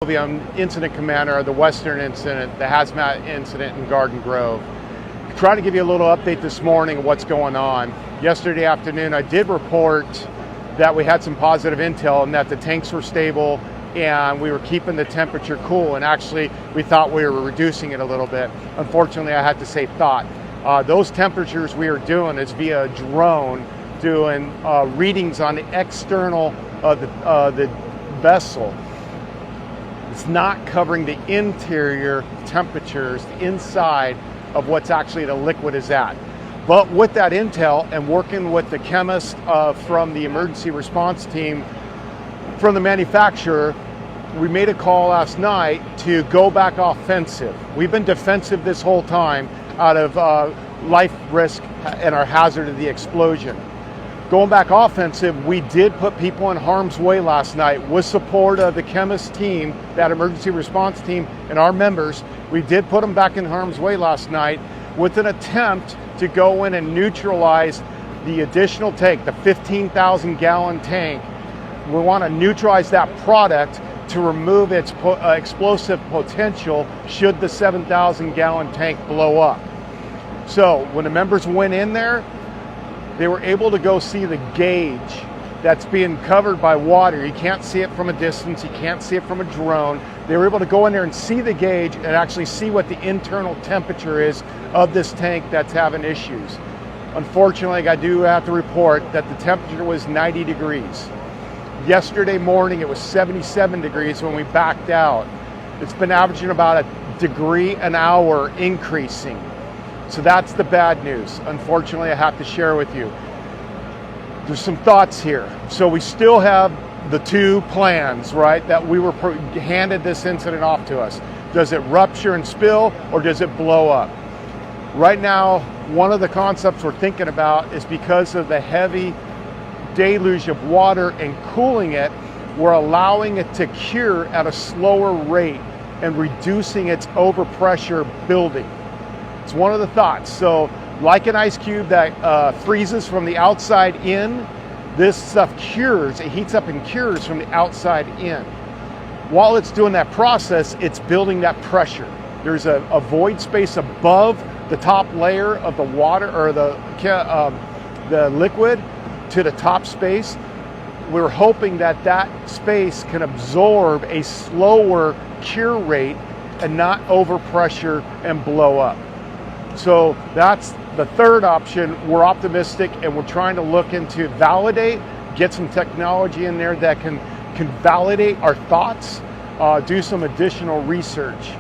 I'm incident commander of the Western incident, the hazmat incident in Garden Grove. Trying to give you a little update this morning of what's going on. Yesterday afternoon, I did report that we had some positive intel and that the tanks were stable and we were keeping the temperature cool, and actually we thought we were reducing it a little bit. Unfortunately, I had to say thought. Those temperatures we are doing is via drone, doing readings on the external of the vessel. It's not covering the interior temperatures, the inside of what's actually the liquid is at. But with that intel and working with the chemist from the emergency response team from the manufacturer, we made a call last night to go back offensive. We've been defensive this whole time out of life risk and our hazard of the explosion. Going back offensive, we did put people in harm's way last night with support of the chemist team, that emergency response team, and our members. We did put them back in harm's way last night with an attempt to go in and neutralize the additional tank, the 15,000 gallon tank. We want to neutralize that product to remove its explosive potential should the 7,000 gallon tank blow up. So when the members went in there, they were able to go see the gauge that's being covered by water. You can't see it from a distance, you can't see it from a drone. They were able to go in there and see the gauge and actually see what the internal temperature is of this tank that's having issues. Unfortunately, I do have to report that the temperature was 90 degrees. Yesterday morning, it was 77 degrees when we backed out. It's been averaging about a degree an hour increasing. So that's the bad news. Unfortunately, I have to share with you. There's some thoughts here. So we still have the two plans, right, that we were handed this incident off to us. Does it rupture and spill, or does it blow up? Right now, one of the concepts we're thinking about is because of the heavy deluge of water and cooling it, we're allowing it to cure at a slower rate and reducing its overpressure building. It's one of the thoughts. So like an ice cube that freezes from the outside in, this stuff cures, it heats up and cures from the outside in. While it's doing that process, it's building that pressure. There's a void space above the top layer of the water or the liquid to the top space. We're hoping that that space can absorb a slower cure rate and not overpressure and blow up. So that's the third option. We're optimistic and we're trying to look into validate, get some technology in there that can validate our thoughts, do some additional research.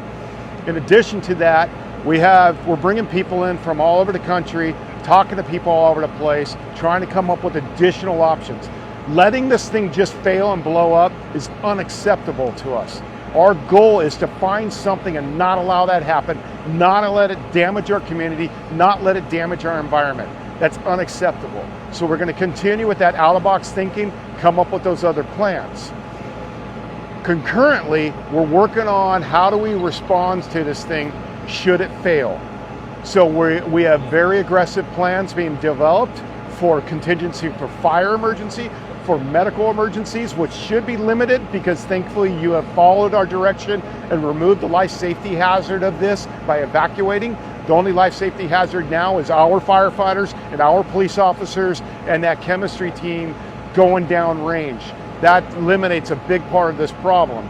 In addition to that, we're bringing people in from all over the country, talking to people all over the place, trying to come up with additional options. Letting this thing just fail and blow up is unacceptable to us. Our goal is to find something and not allow that happen, not let it damage our community, not let it damage our environment. That's unacceptable. So we're going to continue with that out-of-box thinking, come up with those other plans. Concurrently, we're working on how do we respond to this thing should it fail. So we have very aggressive plans being developed for contingency for fire emergency, for medical emergencies, which should be limited because thankfully you have followed our direction and removed the life safety hazard of this by evacuating. The only life safety hazard now is our firefighters and our police officers and that chemistry team going down range. That eliminates a big part of this problem.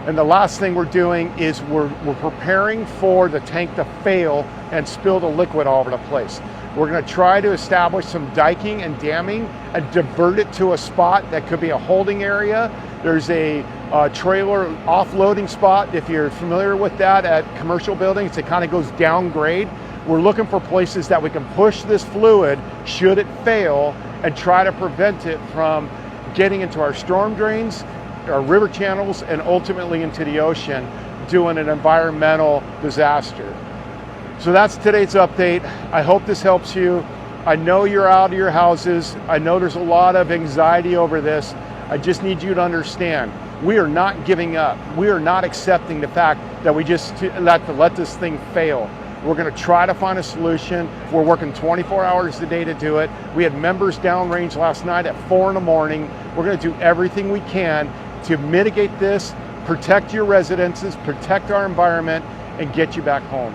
And the last thing we're doing is we're preparing for the tank to fail and spill the liquid all over the place. We're going to try to establish some diking and damming and divert it to a spot that could be a holding area. There's a trailer offloading spot, if you're familiar with that, at commercial buildings. It kind of goes downgrade. We're looking for places that we can push this fluid should it fail and try to prevent it from getting into our storm drains, our river channels, and ultimately into the ocean, doing an environmental disaster. So that's today's update. I hope this helps you. I know you're out of your houses. I know there's a lot of anxiety over this. I just need you to understand, we are not giving up. We are not accepting the fact that we just let this thing fail. We're going to try to find a solution. We're working 24 hours a day to do it. We had members downrange last night at 4 in the morning. We're going to do everything we can to mitigate this, protect your residences, protect our environment, and get you back home.